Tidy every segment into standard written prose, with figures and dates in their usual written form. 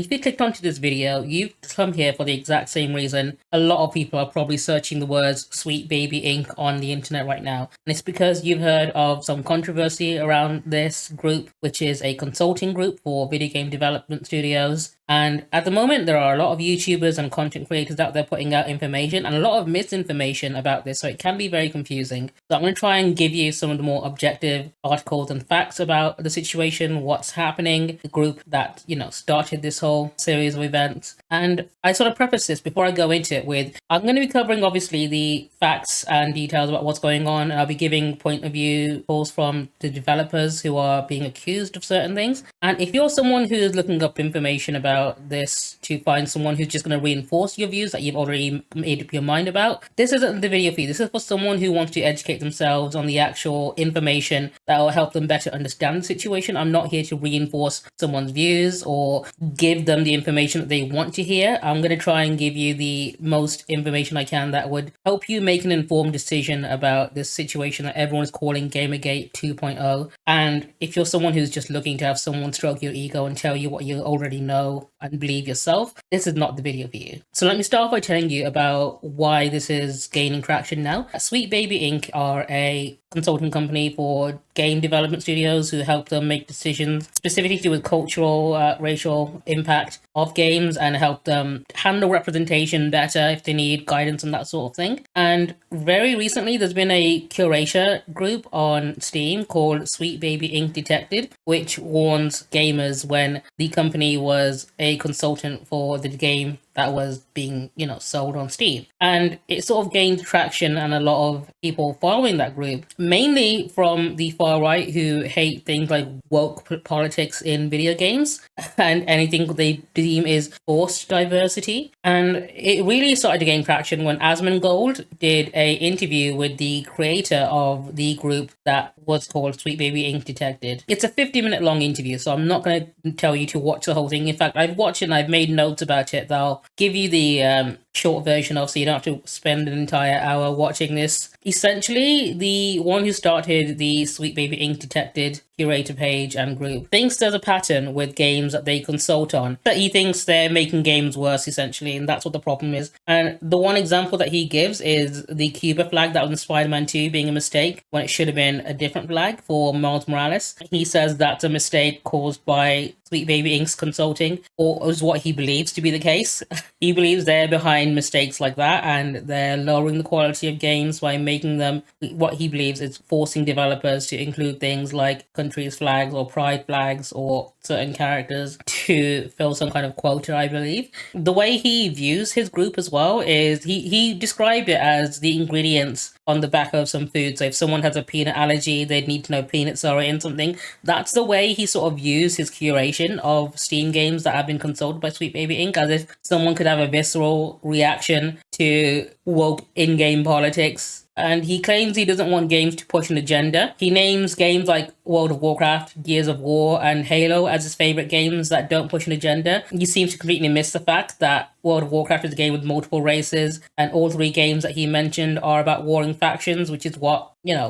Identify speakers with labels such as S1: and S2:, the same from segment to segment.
S1: If you clicked onto this video, you've come here for the exact same reason. A lot of people are probably searching the words Sweet Baby Inc. on the internet right now. And it's because you've heard of some controversy around this group, which is a consulting group for video game development studios. And at the moment, there are a lot of YouTubers and content creators out there putting out information and a lot of misinformation about this, so it can be very confusing. So I'm going to try and give you some of the more objective articles and facts about the situation, what's happening, the group that, started this whole series of events. And I sort of preface this before I go into it with, I'm going to be covering obviously the facts and details about what's going on, and I'll be giving point of view calls from the developers who are being accused of certain things. And if you're someone who is looking up information about this to find someone who's just going to reinforce your views that you've already made up your mind about, this isn't the video for you. This is for someone who wants to educate themselves on the actual information that will help them better understand the situation. I'm not here to reinforce someone's views or give them the information that they want to hear. I'm going to try and give you the most information I can that would help you make an informed decision about this situation that everyone is calling Gamergate 2.0. And if you're someone who's just looking to have someone stroke your ego and tell you what you already know and believe yourself, this is not the video for you. So let me start by telling you about why this is gaining traction now. Sweet Baby Inc. are a consulting company for game development studios who help them make decisions specifically to do with cultural, racial impact of games and help them handle representation better if they need guidance and that sort of thing. And very recently, there's been a curator group on Steam called Sweet Baby Inc. Detected, which warns gamers when the company was a consultant for the game that was being, sold on Steam. And it sort of gained traction and a lot of people following that group, mainly from the far right who hate things like woke politics in video games and anything they deem is forced diversity. And it really started to gain traction when Asmongold did a interview with the creator of the group that was called Sweet Baby Inc. Detected. It's a 50-minute long interview, so I'm not going to tell you to watch the whole thing. In fact, I've watched it and I've made notes about it that I'll give you the short version of, so you don't have to spend an entire hour watching this. Essentially, the one who started the Sweet Baby Inc. Detected curator page and group thinks there's a pattern with games that they consult on, that he thinks they're making games worse, essentially, and that's what the problem is. And the one example that he gives is the Cuba flag that was in Spider-Man 2 being a mistake when it should have been a different flag for Miles Morales. He says that's a mistake caused by Sweet Baby Inc.'s consulting, or is what he believes to be the case. He believes they're behind mistakes like that and they're lowering the quality of games by making them, what he believes is forcing developers to include things like countries' flags or pride flags or certain characters to fill some kind of quota, I believe. The way he views his group as well is he described it as the ingredients on the back of some food. So if someone has a peanut allergy, they'd need to know peanuts are in something. That's the way he sort of views his curation of Steam games that have been consulted by Sweet Baby Inc. As if someone could have a visceral reaction to woke in-game politics. And he claims he doesn't want games to push an agenda. He names games like World of Warcraft, Gears of War, and Halo as his favorite games that don't push an agenda. He seems to completely miss the fact that World of Warcraft is a game with multiple races, and all three games that he mentioned are about warring factions, which is what,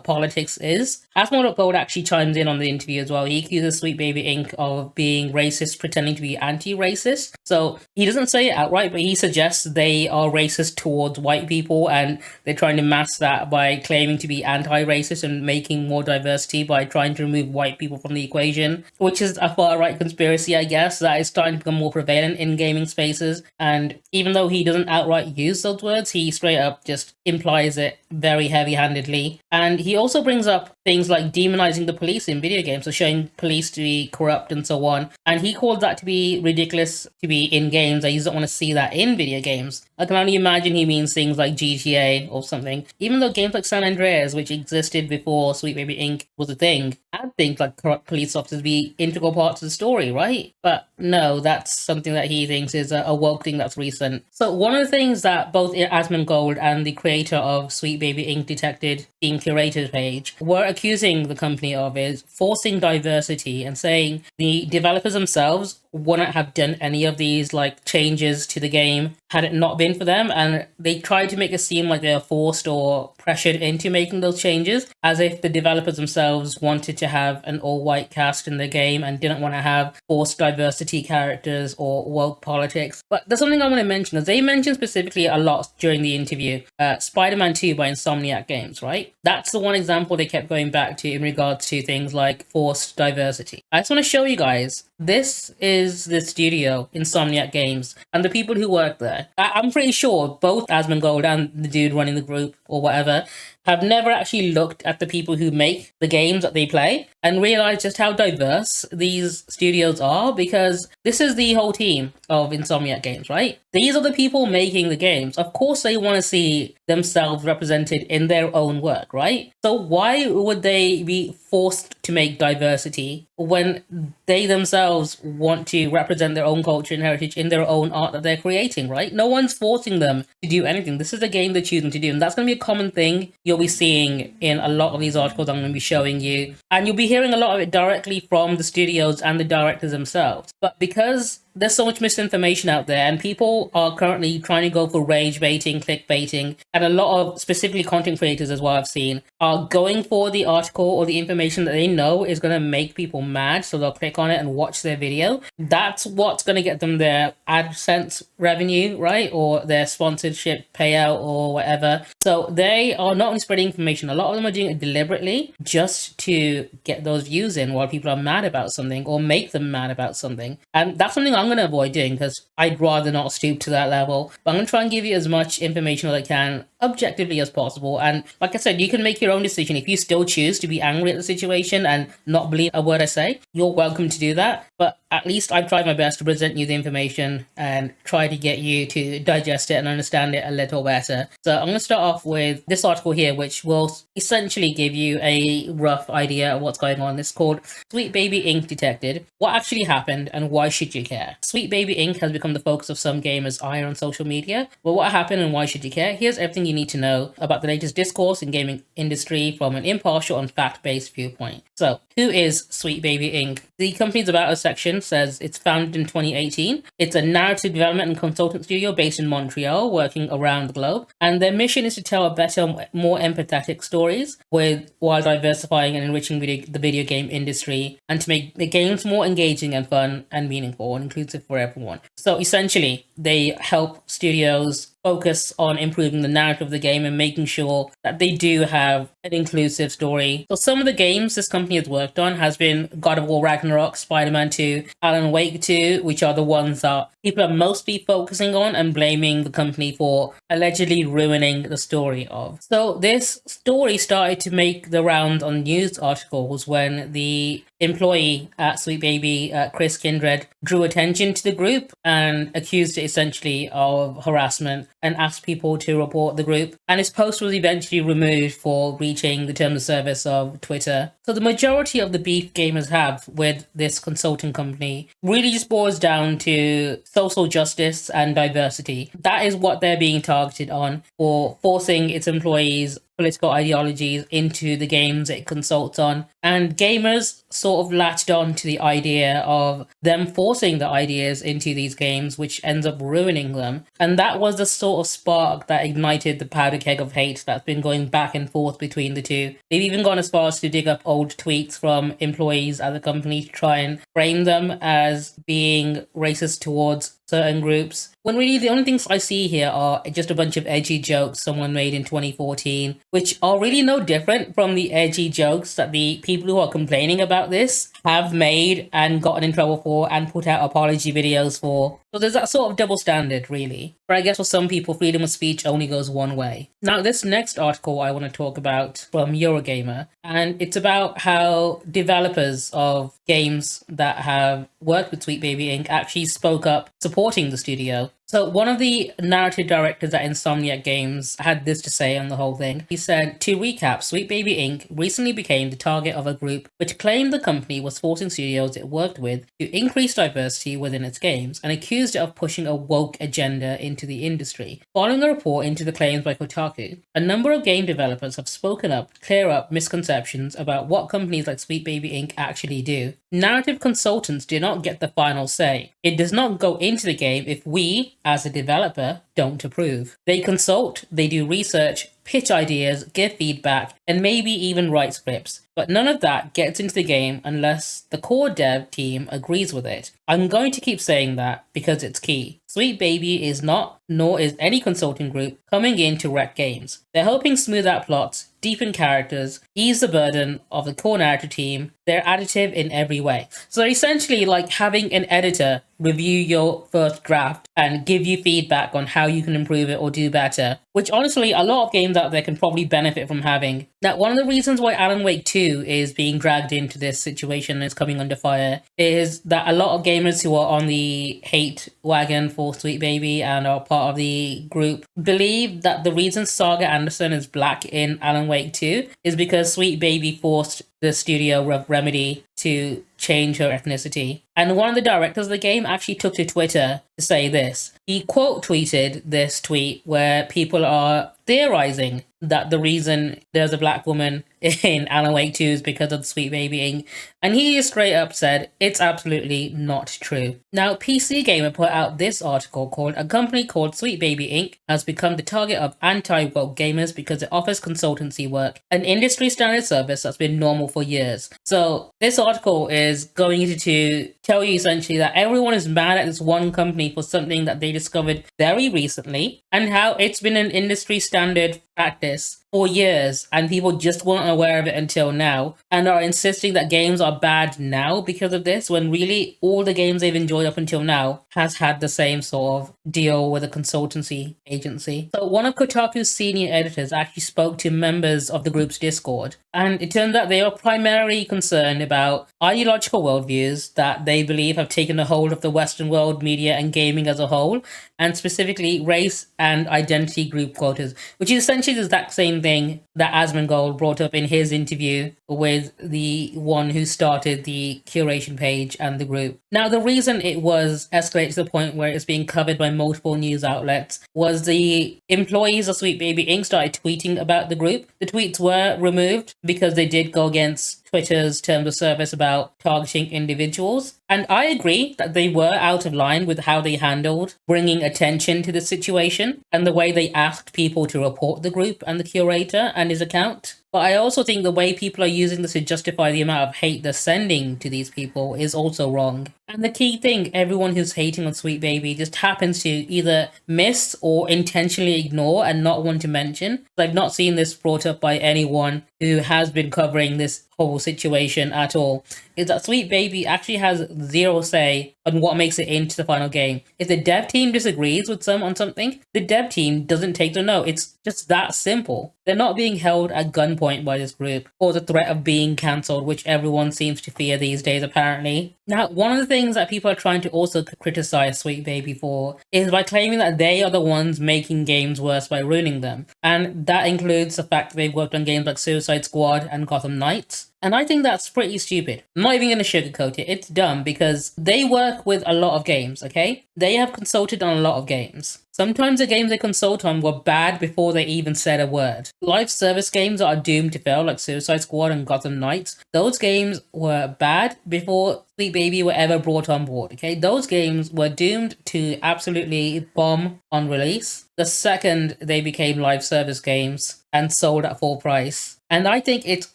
S1: politics is. Asmongold actually chimes in on the interview as well. He accuses Sweet Baby Inc. of being racist, pretending to be anti-racist. So he doesn't say it outright, but he suggests they are racist towards white people, and they're trying to mask that by claiming to be anti-racist and making more diversity by trying to remove white people from the equation, which is a far-right conspiracy, I guess, that is starting to become more prevalent in gaming spaces. And even though he doesn't outright use those words, he straight up just implies it very heavy-handedly. And he also brings up things like demonizing the police in video games, so showing police to be corrupt and so on. And he called that to be ridiculous to be in games. I just don't want to see that in video games. I can only imagine he means things like GTA or something. Even though games like San Andreas, which existed before Sweet Baby Inc. was a thing, had things like corrupt police officers be integral parts of the story, right? But no, that's something that he thinks is a woke thing that's recent. So one of the things that both Asmongold and the creator of Sweet Baby Inc. Detected Steam Curators page were accusing the company of is forcing diversity and saying the developers themselves wouldn't have done any of these like changes to the game had it not been for them, and they tried to make it seem like they are forced or pressured into making those changes, as if the developers themselves wanted to have an all-white cast in the game and didn't want to have forced diversity characters or woke politics. But there's something I want to mention, as they mentioned specifically a lot during the interview, Spider-Man 2 by Insomniac Games, right? That's the one example they kept going back to in regards to things like forced diversity. I just want to show you guys, this is the studio, Insomniac Games, and the people who work there. I'm pretty sure both Asmongold and the dude running the group or whatever have never actually looked at the people who make the games that they play and realized just how diverse these studios are, because this is the whole team of Insomniac Games, right? These are the people making the games. Of course, they want to see themselves represented in their own work, right? So why would they be forced to make diversity when they themselves want to represent their own culture and heritage in their own art that they're creating, right? No one's forcing them to do anything. This is a game they're choosing to do, and that's going to be a common thing you'll be seeing in a lot of these articles I'm going to be showing you, and you'll be hearing a lot of it directly from the studios and the directors themselves. But because there's so much misinformation out there, and people are currently trying to go for rage baiting, clickbaiting, and a lot of specifically content creators, as well, I've seen, are going for the article or the information that they know is going to make people mad, so they'll click on it and watch their video. That's what's going to get them their AdSense revenue, right? Or their sponsorship payout or whatever. So they are not only spreading information, a lot of them are doing it deliberately just to get those views in while people are mad about something or make them mad about something. And that's something I'm going to avoid doing, because I'd rather not stoop to that level. But I'm going to try and give you as much information as I can objectively as possible. And like I said, you can make your own decision. If you still choose to be angry at the situation and not believe a word I say, you're welcome to do that. But at least I've tried my best to present you the information and try to get you to digest it and understand it a little better. So I'm going to start off with this article here, which will essentially give you a rough idea of what's going on. This is called Sweet Baby Inc. Detected. What actually happened and why should you care? Sweet Baby Inc. has become the focus of some gamers' ire on social media. Well, what happened and why should you care? Here's everything you need to know about the latest discourse in gaming industry from an impartial and fact-based viewpoint. So, who is Sweet Baby Inc.? The company's About Us section says it's founded in 2018. It's a narrative development and consultant studio based in Montreal, working around the globe. And their mission is to tell better, more empathetic stories while diversifying and enriching the video game industry, and to make the games more engaging and fun and meaningful and inclusive for everyone. So essentially, they help studios focus on improving the narrative of the game and making sure that they do have an inclusive story. So some of the games this company has worked on has been God of War Ragnarok, Spider-Man 2, Alan Wake 2, which are the ones that people are mostly focusing on and blaming the company for allegedly ruining the story of. So this story started to make the rounds on news articles when the employee at Sweet Baby, Chris Kindred, drew attention to the group and accused it essentially of harassment and asked people to report the group. And his post was eventually removed for breaching the terms of service of Twitter. So the majority of the beef gamers have with this consulting company really just boils down to social justice and diversity. That is what they're being targeted on, for forcing its employees' political ideologies into the games it consults on. And gamers sort of latched on to the idea of them forcing the ideas into these games, which ends up ruining them. And that was the sort of spark that ignited the powder keg of hate that's been going back and forth between the two. They've even gone as far as to dig up old tweets from employees at the company to try and frame them as being racist towards certain groups, when really the only things I see here are just a bunch of edgy jokes someone made in 2014, which are really no different from the edgy jokes that the people who are complaining about this have made and gotten in trouble for and put out apology videos for. So there's that sort of double standard, really. But I guess for some people, freedom of speech only goes one way. Now, this next article I want to talk about from Eurogamer, and it's about how developers of games that have worked with Sweet Baby Inc. actually spoke up supporting the studio. So one of the narrative directors at Insomniac Games had this to say on the whole thing. He said, "To recap, Sweet Baby Inc. recently became the target of a group which claimed the company was forcing studios it worked with to increase diversity within its games and accused accused of pushing a woke agenda into the industry. Following a report into the claims by Kotaku, a number of game developers have spoken up to clear up misconceptions about what companies like Sweet Baby Inc. actually do. Narrative consultants do not get the final say. It does not go into the game if we, as a developer, don't approve. They consult, they do research, pitch ideas, give feedback, and maybe even write scripts. But none of that gets into the game unless the core dev team agrees with it. I'm going to keep saying that because it's key. Sweet Baby is not, nor is any consulting group, coming in to wreck games. They're helping smooth out plots, deepen characters, ease the burden of the core narrative team. They're additive in every way. So they're essentially like having an editor review your first draft and give you feedback on how you can improve it or do better, which honestly a lot of games out there can probably benefit from having. Now, one of the reasons why Alan Wake 2 is being dragged into this situation and is coming under fire is that a lot of gamers who are on the hate wagon for Sweet Baby and are part of the group believe that the reason Saga Anderson is black in Alan Wake 2 is because Sweet Baby forced the studio Remedy to change her ethnicity. And one of the directors of the game actually took to Twitter to say this. He quote tweeted this tweet where people are theorizing that the reason there's a black woman in Alan Wake 2 is because of the Sweet Baby Inc. And he straight up said, it's absolutely not true. Now, PC Gamer put out this article called "A Company Called Sweet Baby Inc. Has Become the Target of Anti-Woke Gamers Because It Offers Consultancy Work, an industry standard service that's been normal for years." So this article is going to tell you essentially that everyone is mad at this one company for something that they discovered very recently and how it's been an industry standard practice for years and people just weren't aware of it until now and are insisting that games are bad now because of this, when really all the games they've enjoyed up until now has had the same sort of deal with a consultancy agency. So one of Kotaku's senior editors actually spoke to members of the group's Discord, and it turns out they are primarily concerned about ideological worldviews that they believe have taken a hold of the Western world media and gaming as a whole, and specifically race and identity group quotas, which is essentially the exact same thing that Asmongold brought up in his interview with the one who started the curation page and the group. Now, the reason it was escalated to the point where it's being covered by multiple news outlets was the employees of Sweet Baby Inc. started tweeting about the group. The tweets were removed because they did go against Twitter's terms of service about targeting individuals. And I agree that they were out of line with how they handled bringing attention to the situation and the way they asked people to report the group and the curator and his account. But I also think the way people are using this to justify the amount of hate they're sending to these people is also wrong. And the key thing, everyone who's hating on Sweet Baby just happens to either miss or intentionally ignore and not want to mention. I've not seen this brought up by anyone who has been covering this whole situation at all, is that Sweet Baby actually has zero say on what makes it into the final game. If the dev team disagrees with them on something, the dev team doesn't take the no. It's just that simple. They're not being held at gunpoint by this group or the threat of being cancelled, which everyone seems to fear these days apparently. Now, one of the things that people are trying to also criticize Sweet Baby for is by claiming that they are the ones making games worse by ruining them. And that includes the fact that they've worked on games like Suicide Squad and Gotham Knights. And I think that's pretty stupid. I'm not even going to sugarcoat it. It's dumb because they work with a lot of games, okay? They have consulted on a lot of games. Sometimes the games they consult on were bad before they even said a word. Live service games that are doomed to fail, like Suicide Squad and Gotham Knights, those games were bad before Sweet Baby were ever brought on board, okay? Those games were doomed to absolutely bomb on release the second they became live service games and sold at full price. And I think it's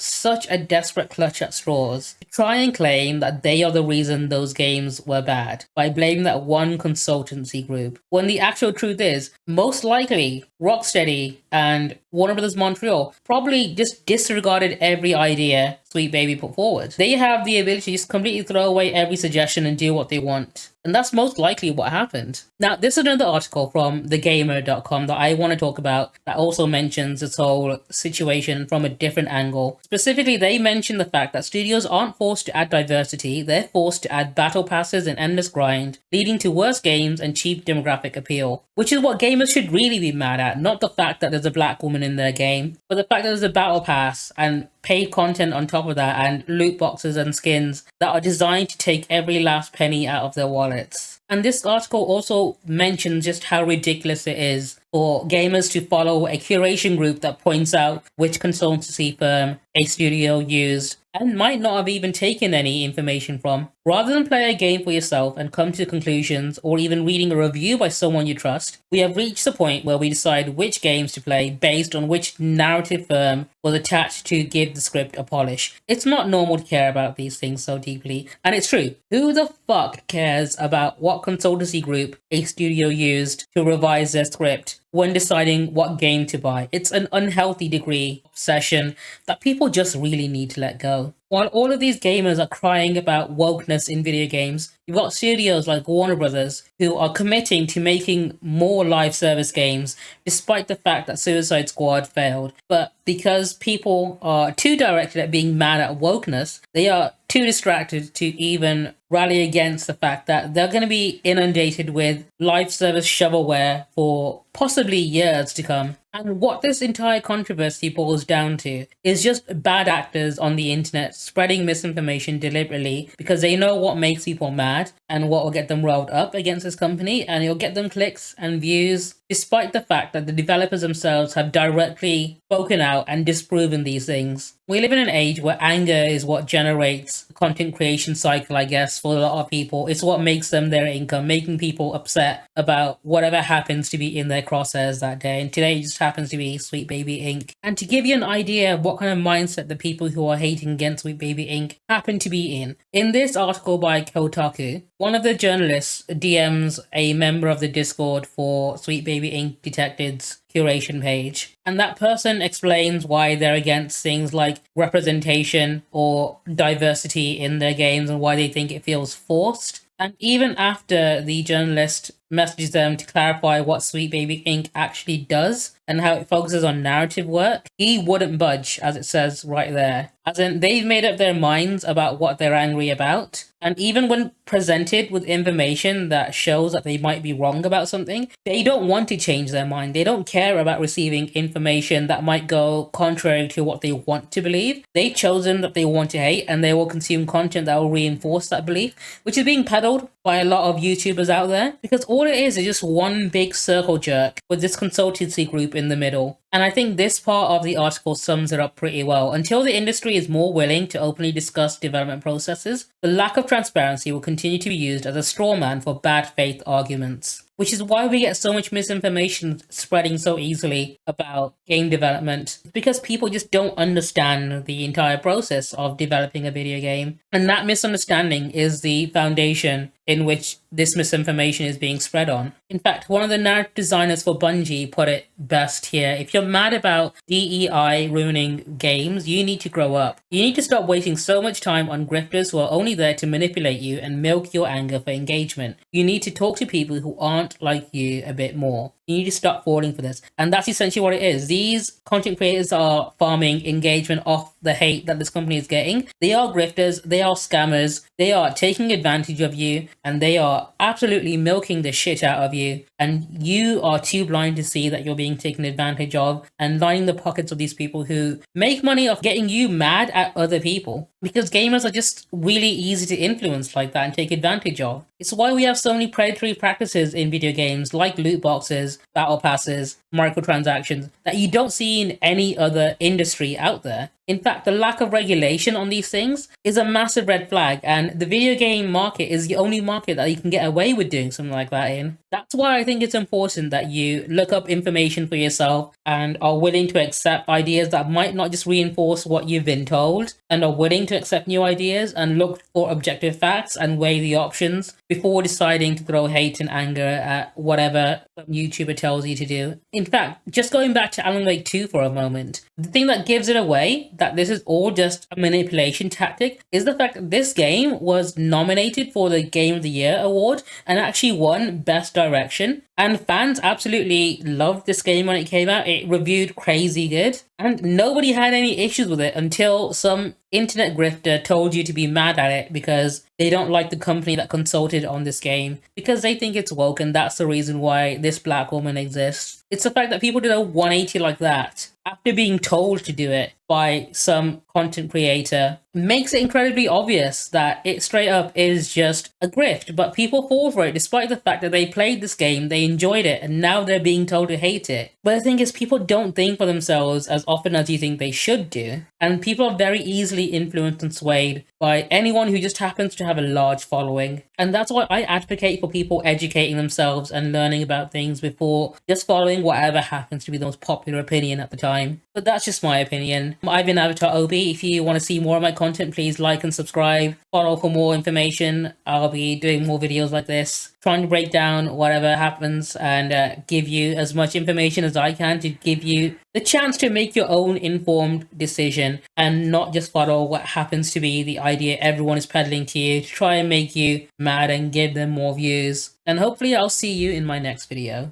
S1: such a desperate clutch at straws to try and claim that they are the reason those games were bad by blaming that one consultancy group, when the actual truth is, most likely, Rocksteady and Warner Brothers Montreal probably just disregarded every idea Sweet Baby put forward. They have the ability to just completely throw away every suggestion and do what they want. And that's most likely what happened. Now, this is another article from thegamer.com that I want to talk about that also mentions this whole situation from a different angle. Specifically, they mention the fact that studios aren't forced to add diversity, they're forced to add battle passes and endless grind, leading to worse games and cheap demographic appeal. Which is what gamers should really be mad at, not the fact that there's a black woman in their game, but the fact that there's a battle pass and paid content on top of that and loot boxes and skins that are designed to take every last penny out of their wallets. And this article also mentions just how ridiculous it is for gamers to follow a curation group that points out which consultancy firm a studio used and might not have even taken any information from. Rather than play a game for yourself and come to conclusions, or even reading a review by someone you trust, we have reached the point where we decide which games to play based on which narrative firm was attached to give the script a polish. It's not normal to care about these things so deeply, and it's true. Who the fuck cares about what consultancy group a studio used to revise their script when deciding what game to buy? It's an unhealthy degree of obsession that people just really need to let go. While all of these gamers are crying about wokeness in video games, you've got studios like Warner Brothers who are committing to making more live service games despite the fact that Suicide Squad failed. But because people are too directed at being mad at wokeness, they are too distracted to even rally against the fact that they're going to be inundated with live service shovelware for possibly years to come. And what this entire controversy boils down to is just bad actors on the internet spreading misinformation deliberately because they know what makes people mad and what will get them riled up against this company, and it'll get them clicks and views, despite the fact that the developers themselves have directly spoken out and disproven these things. We live in an age where anger is what generates the content creation cycle, I guess, for a lot of people. It's what makes them their income, making people upset about whatever happens to be in their crosshairs that day. And today just happens to be Sweet Baby Inc. And to give you an idea of what kind of mindset the people who are hating against Sweet Baby Inc. happen to be in this article by Kotaku, one of the journalists DMs a member of the Discord for Sweet Baby Inc. Detective's curation page, and that person explains why they're against things like representation or diversity in their games and why they think it feels forced. And even after the journalist messages them to clarify what Sweet Baby Inc. actually does and how it focuses on narrative work, he wouldn't budge, as it says right there. As in, they've made up their minds about what they're angry about, and even when presented with information that shows that they might be wrong about something, they don't want to change their mind. They don't care about receiving information that might go contrary to what they want to believe. They've chosen that they want to hate, and they will consume content that will reinforce that belief, which is being peddled by a lot of YouTubers out there, because all it is just one big circle jerk with this consultancy group in the middle. And I think this part of the article sums it up pretty well. Until the industry is more willing to openly discuss development processes, the lack of transparency will continue to be used as a straw man for bad faith arguments. Which is why we get so much misinformation spreading so easily about game development, because people just don't understand the entire process of developing a video game. And that misunderstanding is the foundation in which this misinformation is being spread on. In fact, one of the narrative designers for Bungie put it best here: if you're mad about DEI ruining games, you need to grow up. You need to stop wasting so much time on grifters who are only there to manipulate you and milk your anger for engagement. You need to talk to people who aren't like you a bit more. You need to stop falling for this. And that's essentially what it is. These content creators are farming engagement off the hate that this company is getting. They are grifters, they are scammers, they are taking advantage of you, and they are absolutely milking the shit out of you. And you are too blind to see that you're being taken advantage of and lining the pockets of these people who make money off getting you mad at other people. Because gamers are just really easy to influence like that and take advantage of. It's why we have so many predatory practices in video games like loot boxes, battle passes, microtransactions that you don't see in any other industry out there. In fact, the lack of regulation on these things is a massive red flag, and the video game market is the only market that you can get away with doing something like that in. That's why I think it's important that you look up information for yourself and are willing to accept ideas that might not just reinforce what you've been told, and are willing to accept new ideas and look for objective facts and weigh the options before deciding to throw hate and anger at whatever some YouTuber tells you to do. In fact, just going back to Alan Wake 2 for a moment, the thing that gives it away that this is all just a manipulation tactic is the fact that this game was nominated for the Game of the Year award and actually won Best Direction. And fans absolutely loved this game when it came out. It reviewed crazy good. And nobody had any issues with it until some internet grifter told you to be mad at it because they don't like the company that consulted on this game, because they think it's woke and that's the reason why this black woman exists. It's the fact that people did a 180 like that after being told to do it by some content creator makes it incredibly obvious that it straight up is just a grift, but people fall for it despite the fact that they played this game, they enjoyed it, and now they're being told to hate it. But the thing is, people don't think for themselves as often as you think they should do, and people are very easily influenced and swayed by anyone who just happens to have a large following. And that's why I advocate for people educating themselves and learning about things before just following whatever happens to be the most popular opinion at the time. But that's just my opinion. I've been Avatar Obi. If you want to see more of my content, please like and subscribe. Follow for more information. I'll be doing more videos like this, trying to break down whatever happens and give you as much information as I can to give you the chance to make your own informed decision and not just follow what happens to be the idea everyone is peddling to you to try and make you mad and give them more views. And hopefully I'll see you in my next video.